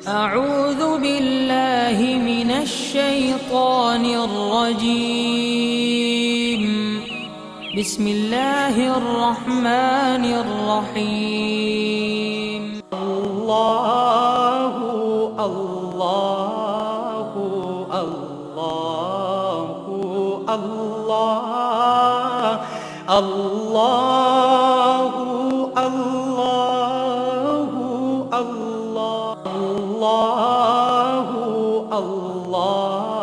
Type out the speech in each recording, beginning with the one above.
أعوذ بالله من الشيطان الرجيم بسم الله الرحمن الرحيم الله الله الله الله الله الله الله الله الله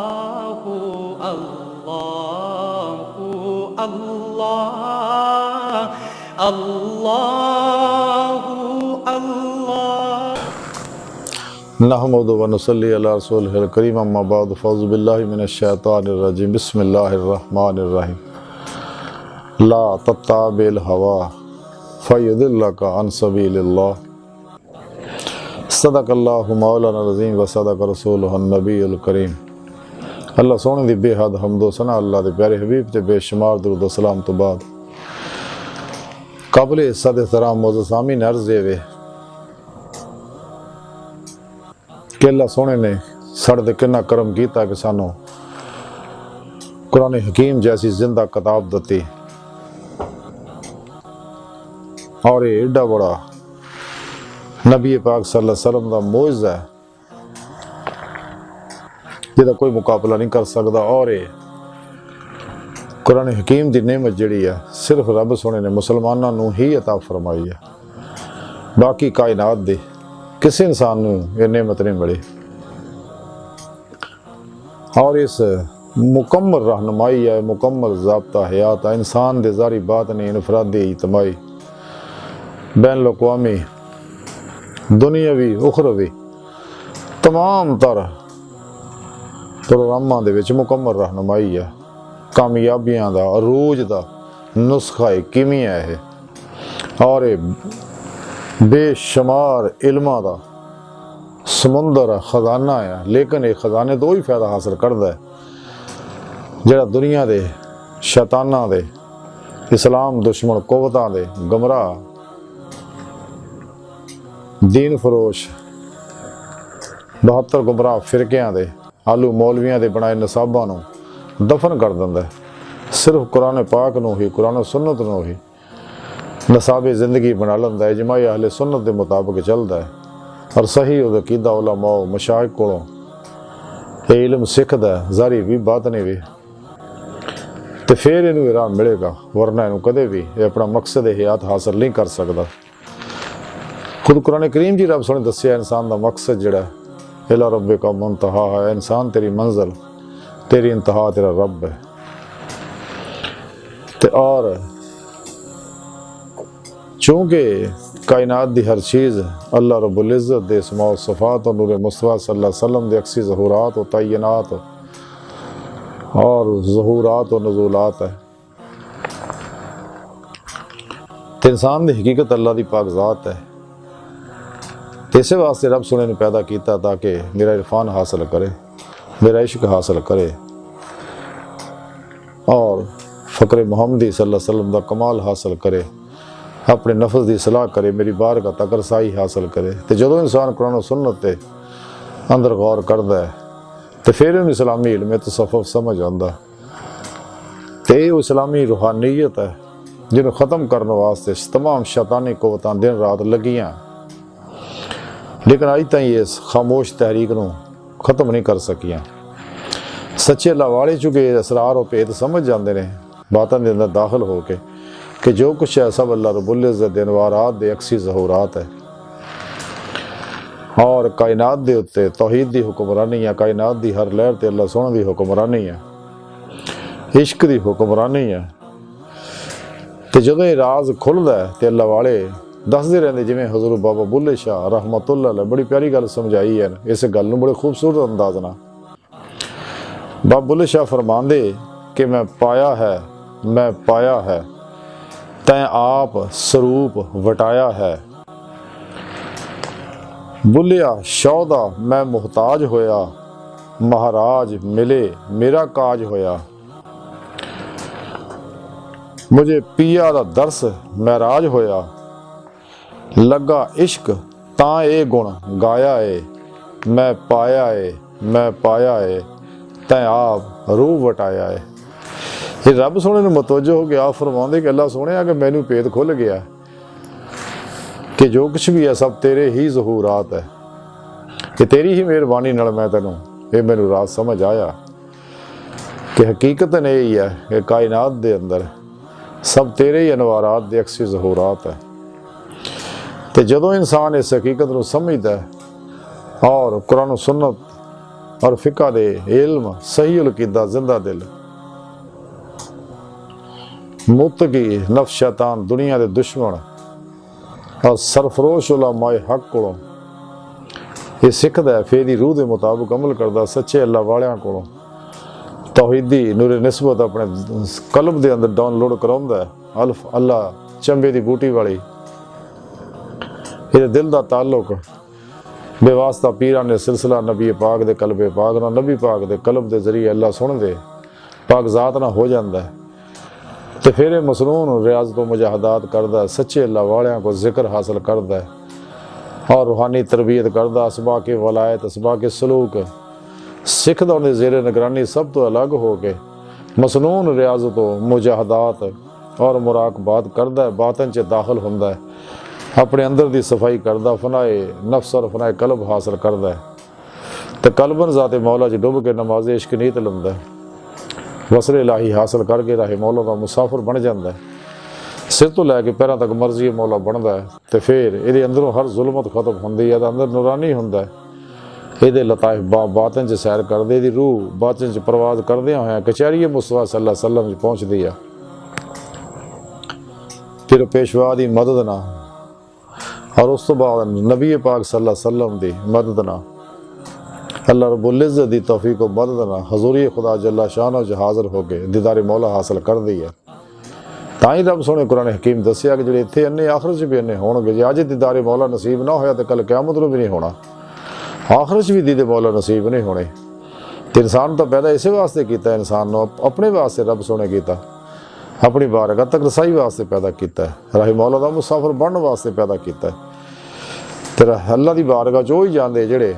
الله الله नहमदु व नसल्ली अला रसूलिहिल करीम अम्मा बाद फ़ौज़ु बिल्लाहि मिनश्शैतानिर रजीम बिस्मिल्लाहिर रहमानिर रहीम ला तत्ताबिल हवा फयुदिल्लका अन सबीलिल्लाह सदक़ल्लाहु मौलाना अज़ीम व सदक़ रसूलुहुन नबीयुल करीम। अल्लाह सोहणे दी बेहद हम्दो सना अल्लाह दे प्यारे हबीब ते बेशुमार दुरूद व सलाम तो बाद काबिल इज़्ज़त एहतराम मोअज़्ज़ज़ सामीन अर्ज़ वे कि अल्लाह सोहणे ने साढ़े ते किन्ना करम कीता कि सानू कुरान हकीम जैसी जिंदा किताब दिती और ये एडा बड़ा नबी पाक सल्लल्लाहु अलैहि वसल्लम दा मोइज़ा है जिहदा कोई मुकाबला नहीं कर सकदा। और ये कुरान हकीम दी नेमत जिहड़ी है सिर्फ रब सोहणे ने मुसलमानां नूं ही अता फरमाई है, बाकी कायनात दी किसी इंसान नूं ये नेमत नहीं मिली। और इस मुकम्मल रहनुमाई है, मुकम्मल ज़ाब्ता हयात है, इंसान दे ज़ारी बात नहीं, इनफरादी इज्तिमाई बैन अक़वामी दुनियावी उखरवी तमाम तर प्रोग्रामां दे विच मुकम्मल रहनुमाई है। कामयाबियां दा अरूज दा नुस्खा किमिया है और बेशुमार इल्मां दा समुंदर खजाना है। लेकिन ये खजाने तो ही फायदा हासिल करता है जिहड़ा दुनिया दे शैतानां दे इस्लाम दुश्मन कुव्वतां दे गमराह दीन फरोश 72 गुमराह फिरकियां दे आलू मौलवियां दे बनाए नसाबां नूं दफन कर दिंदा है। सिर्फ कुरान पाक नूं ही, कुरान सुन्नत नूं ही नसाबे ज़िंदगी बना लैंदा है, इजमाई अहले सुन्नत के मुताबिक चलता है और सही अक़ीदा उलमा मशाइख कोलों ये इल्म सिखदा है, ज़ारी भी बात नहीं भी तो फिर इनू राह मिलेगा, वरना इनू कदे भी ये अपना मकसद हयात हासिल नहीं कर सकता। खुद कुरान करीम जी रब सोहणे दस्सिया इंसान का मकसद जिहड़ा इला रब्बिका मुंतहा है, इंसान तेरी मंजिल तेरी इंतहा तेरा रब है। ते और चूँकि कायनात दी हर चीज़ अल्लाह रब्बुल इज़्ज़त दे इस्मा व सिफ़ात और नूर मुस्तफ़ा सल्लल्लाहु अलैहि वसल्लम दे अक्सी ज़हूरात और तय्यनात और ज़हूरात और नज़ूलात है। तो इंसान दी हकीकत अल्लाह दी पाक ज़ात है। इसे वास्ते रब सोहणे ने पैदा किया ताकि मेरा इरफान हासिल करे, मेरा इश्क हासिल करे और फ़क्र मुहम्मदी सल्लल्लाहु अलैहि वसल्लम दा कमाल हासिल करे, अपने नफ्स की सलाह करे, मेरी बार का तकरसाई हासिल करे। तो जो इंसान कुरान सुन्नत के अंदर गौर करता है तो फिर उन्हें इस्लामी इल्म तसव्वुफ समझ आता। तो ये इस्लामी रूहानीयत है जिन्होंने ख़त्म करने वास्ते तमाम शैतानी कुव्वतां दिन रात लगियां, लेकिन अज तक इस खामोश तहरीक नूं ख़त्म नहीं कर सकियां। सच्चे अल्लाह वाले चुके असरार और भेद समझ जाते हैं बातों के अंदर दाखिल होके कि जो कुछ है सब अल्लाह रब्बुल इज़्ज़त दे अनवारात दे अक्सी ज़हूरात है और कायनात दे उत्ते तौहीद दी हुक्मरानी है, कायनात दी हर लहर ते अल्लाह सोहणे दी हुक्मरानी है, इश्क दी हुक्मरानी है। तो जो ये राज खुलदा है तो अल्लाह वाले दसदे रहंदे, जिवें हज़रत बाबा बुल्ले शाह रहमतुल्लाह अलैह बड़ी प्यारी गल समझाई है। इस गल नूं बड़े खूबसूरत अंदाज नाल बाबा बुल्ले शाह फरमांदे कि मैं पाया है तैं आप स्वरूप वटाया है, बुलिया शौदा मैं मुहताज होया, महाराज मिले मेरा काज होया, मुझे पिया दा दरस महराज होया, लगा इश्क तां ए गुण गाया ए, मैं पाया है तैं आप रूह वटाया है। ये रब सोने नूं मुतवज्जो हो के आप फरमाउंदे कि अल्लाह सोने कि मैनू भेद खुल गया कि जो कुछ भी है सब तेरे ही ज़हूरात है, कि तेरी ही मेहरबानी नाल मैं तैनूं ये मैनू रात समझ आया कि हकीकत ने यही है कि कायनात दे अंदर सब तेरे ही अनवारात दे अक्सी ज़हूरात है। तो जदों इंसान इस हकीकत को समझदा है और कुरान सुन्नत और फिका दे इल्म सही अकीदा जिंदा दिल मुतकी नफ्स शैतान दुनिया के दुश्मन और सरफरोश उलमाए हक को ये सिखदा है, फिर दी रूह के मुताबिक अमल करदा, सच्चे अल्लाह वालियां को तौहीदी नूरे निस्बत अपने कल्ब के अंदर डाउनलोड कराउंदा है। अल्फ अल्लाह चंबे की बूटी वाली ये दिल का ताल्लुक बेवास्ता पीरां ने सिलसिला नबी पाक दे कल्बे पाक ना नबी पाक दे कल्ब के जरिए अल्लाह सुन दे पाक जात ना हो जाता है। तो फिर ये मसनून रियाज़त मजाहदात करदा है, सच्चे अल्लाह वालियां को जिक्र हासिल करदा है और रूहानी तरबियत करदा, असबा के वलायत असबा के सलूक सिखदा उन्हें ज़ेरे निगरानी सब तो अलग हो के मसनून रियाज़त मुजाहदात और मुराकबात करदा है, बातन च दाखिल हुंदा है, अपने अंदर की सफाई करदा, फनाए नफ्स और फनाए कल्ब हासिल करदा है। तो कल्बन ज़ाते मौला च डुब के नमाज़ इश्क नीत लंदा है, वसले इलाही हासिल करके राहे मौला का मुसाफिर बन जाता है, सिर तो लैके पैरों तक मर्जी मौला बनता है। तो फिर ये अंदरों हर जुल्मत खत्म होंदी है, अंदर नूरानी होंदा है, ये लताइफ बातन च सैर करदे, दी रूह बातन च परवाज करदियां होया कचहरी मुस्तफा सल्लल्लाहु अलैहि वसल्लम पहुँचती है। फिर पेशवा की मदद ना और उस तो बाद नबी पाक सल्लल्लाहु अलैहि वसल्लम की मदद ना अल्लाह रब्बुल इज़्ज़त दी तौफीक को मदद ना हज़ूरी खुदा जल्ला शान च हाज़िर हो के दीदारे मौला हासिल कर दी है। ताई रब सोने कुरान हकीम दसिया कि जो इत्थे अन्ने आखिरत भी अन्ने होणगे, जे अज दीदारे मौला नसीब ना होया तो कल क़यामत नूं भी नहीं होना, आखिरत भी दीदे मौला नसीब नहीं होने। तो इंसान तो पैदा इस वास्ते किया, इंसान नूं अपने वास्ते रब सोने किया, अपनी बारगाह तक रसाई वास्ते पैदा किया, राही मौला का मुसाफिर बनने वास्ते पैदा किया। तो अल्लाह की बारगाह जो ही जाते जेड़े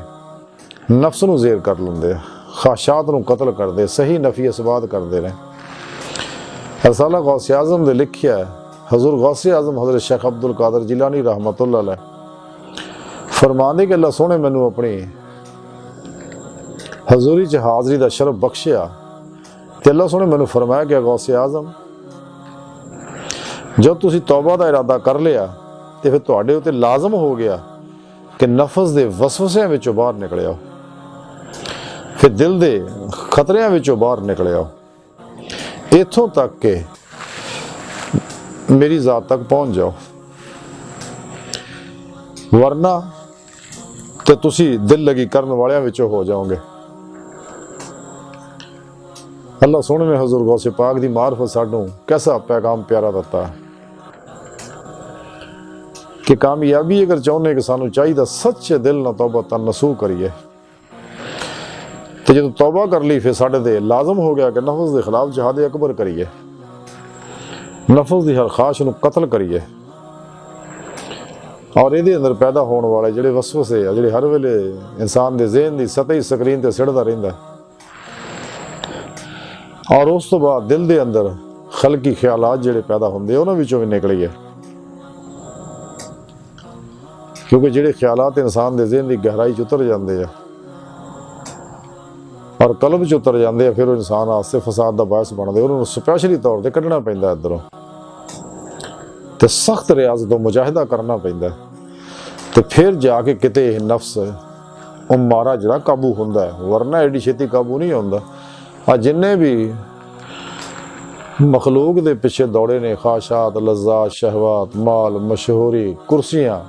नफ्स नूं ज़ेर कर लेंदे, ख्वाहिशात नूं कतल करते, सही नफी इसबात करते हैं। रसाला गौसे आज़म ने लिखिया है, हज़ूर गौसे आज़म हज़रत शेख अब्दुल कादिर जिलानी रहमतुल्लाह अलैह फरमांदे कि अल्लाह सोने मैनू अपनी हज़ूरी च हाज़री का शरफ बख्शिया। तो अल्लाह सोने मैनू फरमाया कि गौसे आज़म जब तुसी तौबा का इरादा कर लिया तो फिर तुहाडे उत्ते लाजम हो गया कि नफस के वसवसियां विचों बाहर निकले आओ, फिर दिल के खतरियां विचों बाहर निकले आओ, इत्थों तक के मेरी ज़ात तक पहुँच जाओ, वरना तो तुसी दिल लगी करने वालियां विचों हो जाओगे। अल्लाह सोने में हज़ूर गौसे पाक दी मार्फत सानू कैसा पैगाम प्यारा दिता है कि कामयाबी अगर चाहने कि सानू चाहिए सच्चे दिल ना तौबा तन नसूह करिए। तो जो तौबा कर ली फिर साढ़े ते लाजम हो गया कि नफ्स के खिलाफ जिहाद अकबर करिए, नफ्स की हर ख्वाहिश नूं कतल करिए और ये अंदर पैदा होने वाले जोड़े वसवसे है जोड़े हर वेले इंसान के ज़हन की सतही स्क्रीन पर सिड़ता रहिंदा और उस तो बाद दिल के अंदर खलकी ख्यालात जोड़े पैदा होंदे उन्हां विचों भी निकलीए, क्योंकि जोड़े ख्यालात इंसान के ज़हन की गहराई च उतर जाते हैं और कल्ब च उतर जाते हैं, फिर इंसान आस्ते फसाद का बायस बनते, उन्होंने स्पैशली तौर पर कढ़ना पैंदा इधरों, तो सख्त रियाज़त मुजाहिदा करना पैंदा, तो फिर जाके किते नफ्स मारा जरा काबू होंदा है, वरना एडी छेती काबू नहीं होंदा। जिन्ने भी मखलूक दे पिछे दौड़े ने, ख्वाहिशात लज्जात शहवात माल मशहूरी कुर्सियां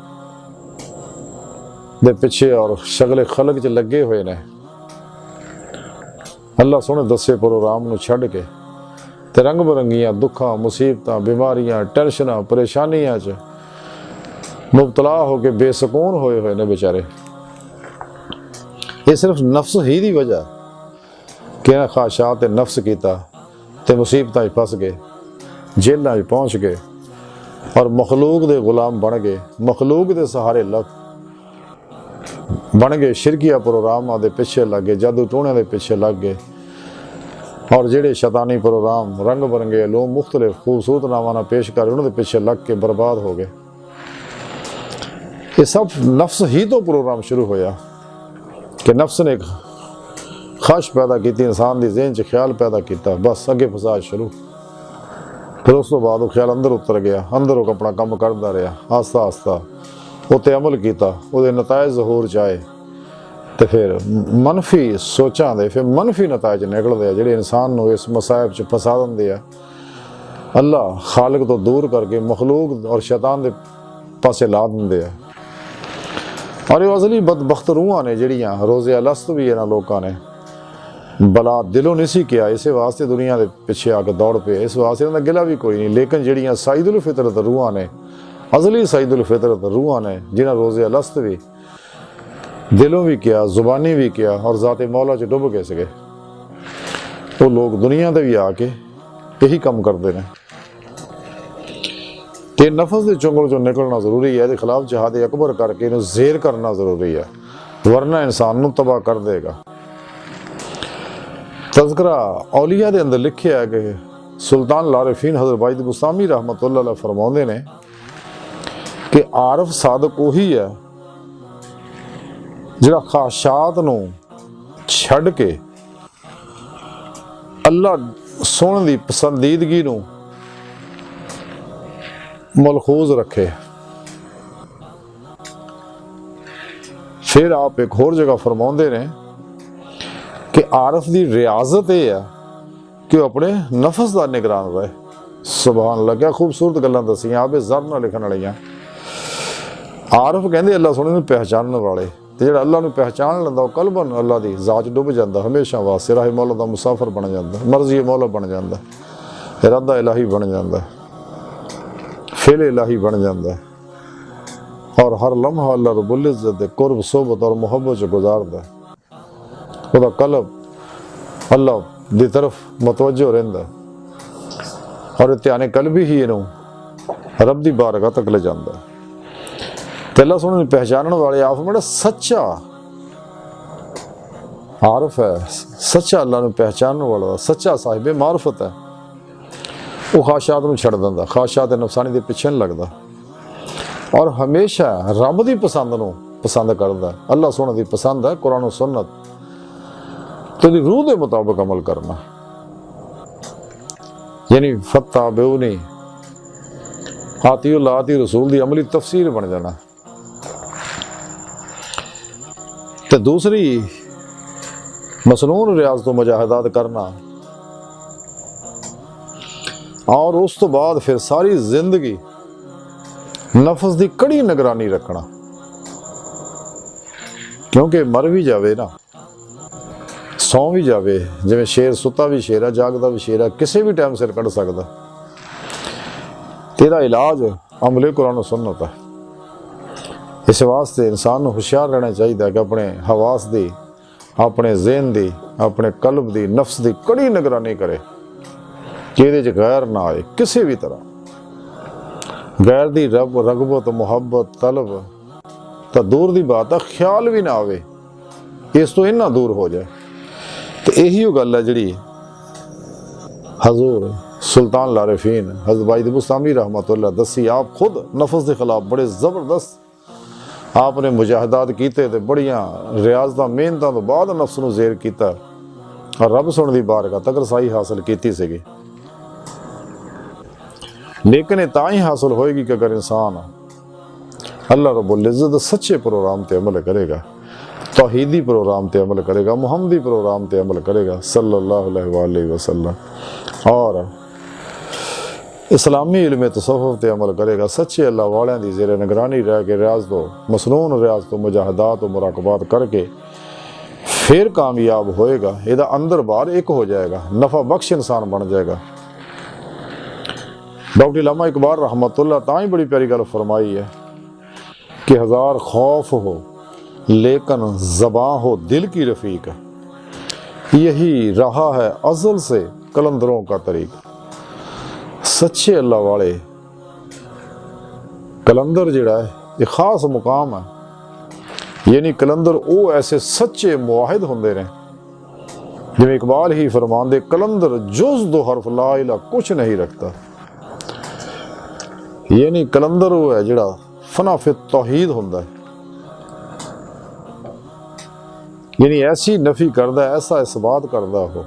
दे पिछे और शगले खलक च लगे हुए ने, अल्लाह सोने दसे प्रोग्राम नूं छड्ड के ते रंग बरंगियां दुखां मुसीबतां बीमारियां टेंशनां परेशानियां च मुबतला होके बेसकून होए हुए ने बेचारे। ये सिर्फ नफ्स ही दी वजह कि ख्वाहिशात नफ्स किया तो मुसीबतां फस गए, जेलों पहुँच गए और मखलूक दे गुलाम बन गए, मखलूक दे सहारे लग बन गए शिरकिया प्रोग्राम दे पिछे लग गए, जादू टूने के पिछे लग गए, और जेड़े शैतानी प्रोग्राम रंग बरंगे लोग मुख्तलिफ खूबसूरत नामां पेश कर उन्होंने पिछे लग के बर्बाद हो गए। ये सब नफ्स ही तो प्रोग्राम शुरू होया कि नफ्स ने एक ख्वाहिश पैदा की, इंसान की ज़हन च ख्याल पैदा किया, बस अगे फसाद शुरू। फिर उस तो बाद वो ख्याल अंदर उतर गया, अंदर वो अपना काम करता रहा, आस्ता आस्ता उत्ते अमल किया, वो नतायज ज़हूर चाहे तो फिर मनफी सोचां दे फिर मनफी नतायज निकलते हैं जिहड़े इंसान को इस मसायब च फसा देंगे आ। अल्लाह खालिक तो दूर करके मखलूक और शैतान के पासे ला देंगे आ। और ये असली बदबख्त रूहां ने जिहड़ियां रोज़े अलस्त भी इन्हां लोगों ने भला दिलों नहीं सी किया, इस वास्ते दुनिया के पिछे आके दौड़ पे, इस वास्ते उन्होंने गिला भी कोई नहीं। लेकिन जिहड़ियां सईदुल फितरत रूहां ने, अजली सईदुल फितरत रूहां ने, जिन्हें रोज़े अलस्त भी दिलों भी किया, जुबानी भी किया और ज़ाते मौला च डुब गए सके, वो लोग दुनिया ते भी आके यही काम करते हैं। कि नफस के चुंगल चो निकलना जरूरी है, इसके खिलाफ जिहाद अकबर करके इन्हें ज़ेर करना जरूरी है, वरना इंसान को तबाह कर देगा। तज़किरा औलिया के अंदर लिखे है कि सुल्तान लारिफीन हज़रत वाहिद बुस्तामी रहमतुल्लाह अलैह फरमाते हैं कि आरफ सादक वही है जिहड़ा ख्वाहिशात नूं छड्ड के अल्लाह सोहण दी पसंदीदगी नूं मलखूज रखे। फिर आप एक होर जगह फरमाते हैं कि आरफ की रियाजत यह है कि वह अपने नफस का निगरान रहे। सुभान अल्लाह, क्या खूबसूरत गल्लां दसियां आप ज़र नाल लिखण वालियां। आरफ कहंदे अल्लाह सोहणे नूं पहचानण वाले, ते जिहड़ा अल्लाह नूं पहचान लैंदा वो कलबन अल्लाह दी ज़ात डुब जांदा, हमेशा वास्ते राह मौला दा मुसाफिर बन जांदा, मर्जी मौला बन जांदा, इरादा इलाही बन जांदा, फिल इलाही बन जाता है, और हर लम्हा अल्लाह रब्बुल इज़्ज़त दे कुर्ब सोबत और मुहब्बत च गुजारदा है। उसदा कल्ब अल्लाह दी तरफ मतवज्जो रहिंदा और ध्याने कल्बी ही इनू रब दी बारगाह तक ले जांदा है। ते अल्लाह सोहणे नूं पहचानण वाले आप बड़ा सच्चा आरफ है, सच्चा अल्लाह नूं पहचानण वाला सच्चा साहिब मारफत है। वो ख्वाहिशात नूं छड्ड दिंदा, ख्वाहिशात नफसानी दे पिछे नहीं लगदा और हमेशा रब दी पसंद नूं पसंद करदा। अल्लाह सोहणे दी पसंद है कुरान और सुन्नत, तो रूह के मुताबिक अमल करना, यानी फत्ताबिऊनी आतिउल्लाह आति रसूल की अमली तफसीर बन जाना। तो दूसरी मसनून रियाज़त तो मजाहदात करना, और उस तो बाद फिर सारी जिंदगी नफस की कड़ी निगरानी रखना, क्योंकि मर भी जावे ना, सौ भी जावे, जिवें शेर सुता भी शेर है, जागदा भी शेर है, किसी भी टाइम सिर कढ़ सकदा। तेरा इलाज अमले कुरान और सुन्नत है। इस वास्ते इंसान को होशियार रहना चाहिए कि अपने हवास दी, अपने ज़हन दी, अपने कल्ब दी, नफ्स दी कड़ी निगरानी करे कि इहदे च गैर ना आए किसी भी तरह। गैर दी रब रगबत मुहब्बत तलब तो दूर दी बात है, ख्याल भी ना आवे, इस तो इन्ना दूर हो जाए। तो यही गल है जिहड़ी हजूर सुल्तान लारिफीन हज़रत वाहिद बुस्तामी रहमतुल्लाह दसी। आप खुद नफस के खिलाफ बड़े ज़बरदस्त आपने मुजाहदात कीते ते बड़ियां रियाज़त मेहनतां तो बाद नफ्स नूं ज़ेर कीता और रब सोहणे दी बारगाह तक रसाई हासिल कीती सीगी। लेकिन तां ही हासिल होएगी कि अगर इंसान अल्लाह रब्बुल इज़्ज़त सच्चे प्रोग्राम ते अमल करेगा, तौहीदी प्रोग्राम ते अमल करेगा, मुहम्मदी प्रोग्राम ते अमल करेगा सल्लल्लाहु अलैहि वसल्लम, और इस्लामी इल्म तसव्वुफ ते अमल करेगा, सच्चे अल्लाह वालियां दी ज़ेरे निगरानी रह के रियाज़ तो मसनून रियाज़ तो मुजाहदात और मराकबात करके फिर कामयाब होएगा। इहदा अंदर बाहर एक हो जाएगा, नफ़ा बख्श इंसान बन जाएगा। डॉक्टर इलामा इकबाल रहमतुल्लाह तां ही बड़ी प्यारी गल फरमाई है कि हज़ार खौफ हो लेकिन ज़बां हो दिल की रफ़ीक, यही रहा है अज़ल से कलंदरों का तरीक़ा। सच्चे अल्लाह वाले कलंदर जिहड़ा है ये खास मुकाम है, यानी कलंदर वो ऐसे सच्चे मुआहिद होंदे ने, जिवें इकबाल ही फरमांदे कलंदर जुज़ दो हरफ ला इला कुछ नहीं रखता। यानी कलंदर वो है जिहड़ा फना फिर तौहीद होंदा है, यानी ऐसी नफी करदा, ऐसा इसबात करदा हो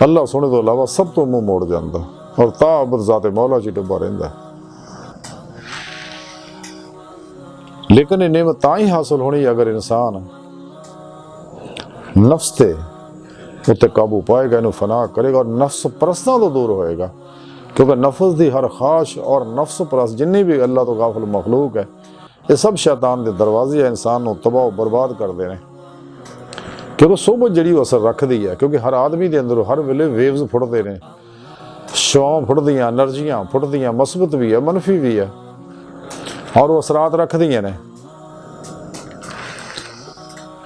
अल्लाह सोने तो अलावा सब तो मुंह मोड़ जाता और ताबद ज़ाते मौला च डुबा रहिंदा। लेकिन ये नेमत तां ही हासिल होनी अगर इंसान नफ्स ते उत्ते काबू पाएगा, इन्हू फना करेगा और नफ्स परस्तां तो दूर होएगा, क्योंकि नफ्स दी हर ख्वाहिश और नफ्स परस्त जिन्नी भी अल्लाह तो गाफिल मखलूक है, ये सब शैतान दे दरवाजे इंसान नू तबाह बर्बाद करते हैं। क्योंकि सोबत जी असर रखती है, क्योंकि हर आदमी के अंदर हर वेले वेव्स फुटते हैं, शौं फुटदियाँ, एनर्जियाँ फुटदियाँ, मस्बत भी है मनफी भी है, और वो असरात रखदियाँ ने।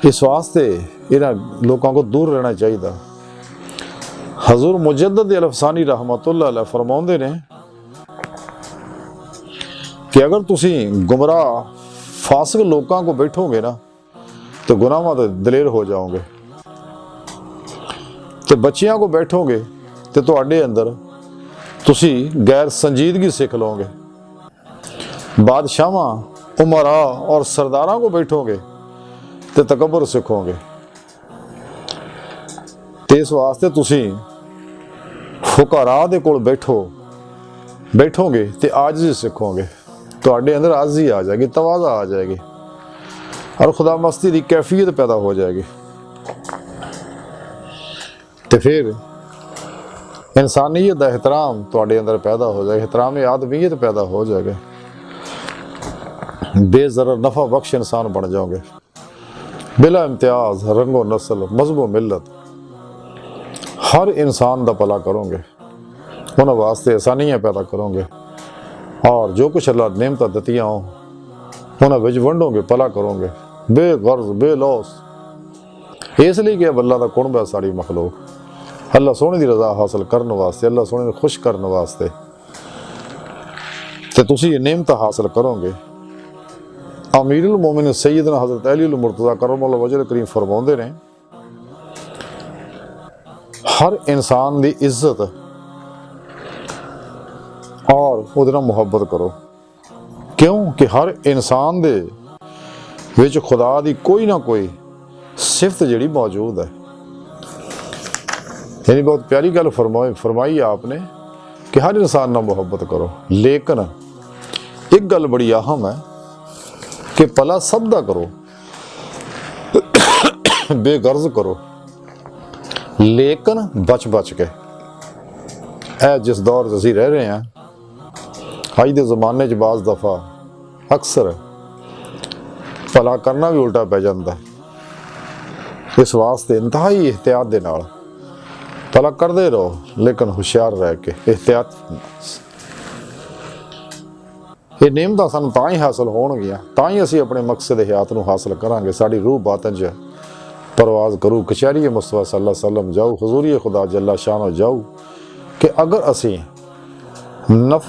इस वास्ते इन्हां लोगों को दूर रहना चाहिए। हजूर मुजद्दद अल-अफ़सानी रहमतुल्लाह अलैह फरमाउंदे ने कि अगर तुसी गुमराह फासिक लोगों को बैठोगे ना तो गुनाहां ते दलेर हो जाओगे, तो बच्चियां को बैठोगे तो तुहाडे अंदर तुसी गैर संजीदगी सीख लोगे, बादशाहां उमरा और सरदारां को बैठोगे तो तकबर सीखोगे। तो इस वास्ते तुसी फुकरा दे कोल बैठोगे तो आजिज़ी सीखोगे, तुहाडे अंदर आजिज़ी आ जाएगी, तवाज़ा आ जाएगी और खुदा मस्ती की कैफियत पैदा हो जाएगी। तो फिर इंसानियत का एहतराम तुहाडे अंदर पैदा हो जाएगा, एहतराम आदमीयत पैदा हो जाएगा, बेज़रर नफ़ा बख्श इंसान बन जाओगे, बिला इम्तियाज़ रंगो नस्ल मजहबो मिलत हर इंसान का भला करोगे, उन्होंने वास्ते आसानियाँ पैदा करोगे और जो कुछ अल्लाह नेमत दित्तियां हो उन्हें विच वंडोगे, भला करोगे बेगर्ज बेलौस। इसलिए कि अल्लाह का कुणब है साड़ी मखलूक, अल्लाह सोने की रजा हासिल करने वास्ते, अल्लाह सोने को खुश करने वास्ते, तो तुसी ये नेमत हासिल करोगे। अमीरुल मोमिन सैयदना हज़रत अली मुर्तज़ा करमल्लाहु वजह करीम फरमाउंदे ने हर इंसान की इज्जत और उहदे नाल मुहब्बत करो, क्यों कि हर इंसान दे विच खुदा की कोई ना कोई सिफत जिहड़ी मौजूद है। यानी बहुत प्यारी गल फरमाई आपने कि हर इंसान नाल मुहब्बत करो, लेकिन एक गल बड़ी अहम है कि भला सब दा करो, बेगर्ज करो, लेकिन बच बच के। ऐ जिस दौर असीं रह रहे हैं अज के जमाने च बाज़ दफ़ा अक्सर भला करना भी उल्टा पै जाता है। इस वास्ते इंतहाई एहतियात दे नाल भला करते रहो, लेकिन होशियार रह के एहतियात। ये नेमतां सानूं तां ही हासिल होणगियां, तां ही असीं अपने मकसद हयात नूं हासिल करांगे। साडी रूह बातन च परवाज़ करूँ, कचहरी मुस्तफा सल्लल्लाहु अलैहि वसल्लम जाऊँ, हुज़ूरी खुदा जल्ला शान जाऊँ कि अगर असीं नफ्स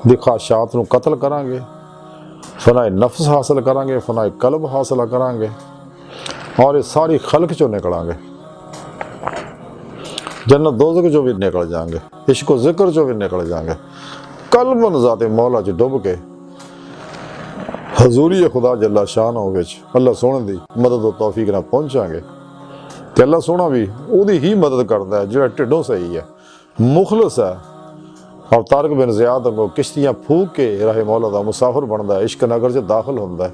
दी ख्वाहिशात नूं कतल करांगे, फनाए नफ्स हासिल करांगे, फनाए कल्ब हासिल करांगे और ये सारी खल्क चों निकलांगे, जन्नत दोज़ख चों भी निकल जाएंगे, इश्क व ज़िक्र चों भी निकल जाएंगे, कल्बन ज़ाते मौला च डुब के हजूरी खुदा जल्ला शान अल्लाह सोने की मदद और तौफीक नाल पहुँचांगे। तो अल्लाह सोना भी उहदी ही मदद करता है जिहड़ा ढिडों सही है, मुखलस है और तारक बिन ज़ियाद वांगू किश्तियाँ फूक के राहे मौला दा मुसाफिर बनता है, इश्क नगर च दाखिल होंदा है।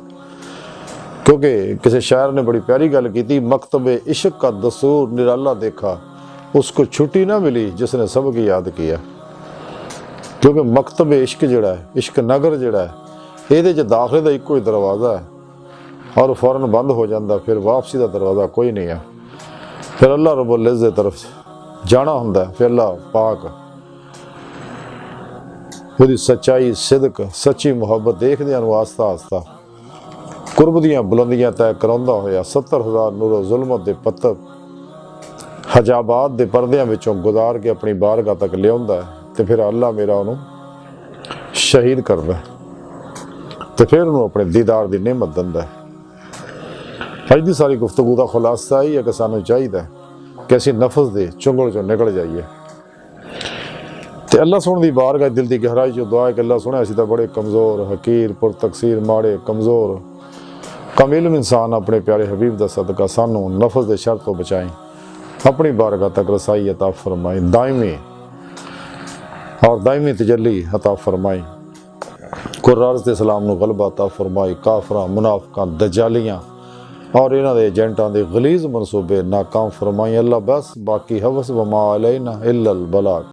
क्योंकि किसी शायर ने बड़ी प्यारी गल की, मकतबे इश्क का दस्तूर निराला देखा, उसको छुट्टी ना मिली जिसने सबकी याद किया। क्योंकि मकतबे इश्क जिहड़ा है, इश्क नगर जिहड़ा है, ये दाखिले का एको ही दरवाज़ा है और फौरन बंद हो जाता, फिर वापसी का दरवाज़ा कोई नहीं है। फिर अल्लाह रब्बुल इज़्ज़त तरफ जाना होंदा है, फिर अल्लाह पाक उसकी सच्चाई सिदक सच्ची मुहब्बत देखदे आस्ता आस्ता कुर्ब दियां बुलंदियां तय कराउंदा होया 70,000 नूरो जुल्मत दे पत्थर हजाबात दे पर्दियां विचों गुजार के अपनी बारगाह तक लियाउंदा है। तो फिर अल्लाह मेरा उन्होंने शहीद करदा है, तो फिर उन्होंने अपने दीदार की नेमत दिंदा है। ਅੱਜ ਦੀ ਸਾਰੀ ਗੁਫ਼ਤਗੂ ਦਾ ਖੁਲਾਸਾ ਇਹ ਹੈ ਕਿ ਸਾਨੂੰ ਚਾਹੀਦਾ ਕਿ ਅਸੀਂ ਨਫਸ ਦੇ ਚੁੰਗਲ ਚੋਂ ਨਿਕਲ ਜਾਈਏ ਤੇ ਅੱਲਾ ਸੁਣਨ ਦੀ ਬਾਰਗਾਹ ਦਿਲ ਦੀ ਗਹਿਰਾਈ 'ਚੋਂ ਦੁਆ ਹੈ ਕਿ ਅੱਲਾ ਸੁਣਿਆ ਅਸੀਂ ਤਾਂ ਬੜੇ ਕਮਜ਼ੋਰ ਹਕੀਰ ਪੁਰਤਕਸੀਰ ਮਾੜੇ ਕਮਜ਼ੋਰ ਕਮ ਇਲਮ इंसान अपने प्यारे हबीब का सदका सानू नफस के शर तो बचाएं, अपनी बारगाह तक रसाई अता फरमाई, दायमी तजल्ली अता फरमाई, कुर्राज के सलाम नू गलबा अता फरमाई, काफरा मुनाफिकां दजालियां और इन्हां दे एजेंटां दे गलीज़ मनसूबे नाकाम फरमाई। अल्लाह बस बाकी हवस व मा अलैना इल्लल बलाग।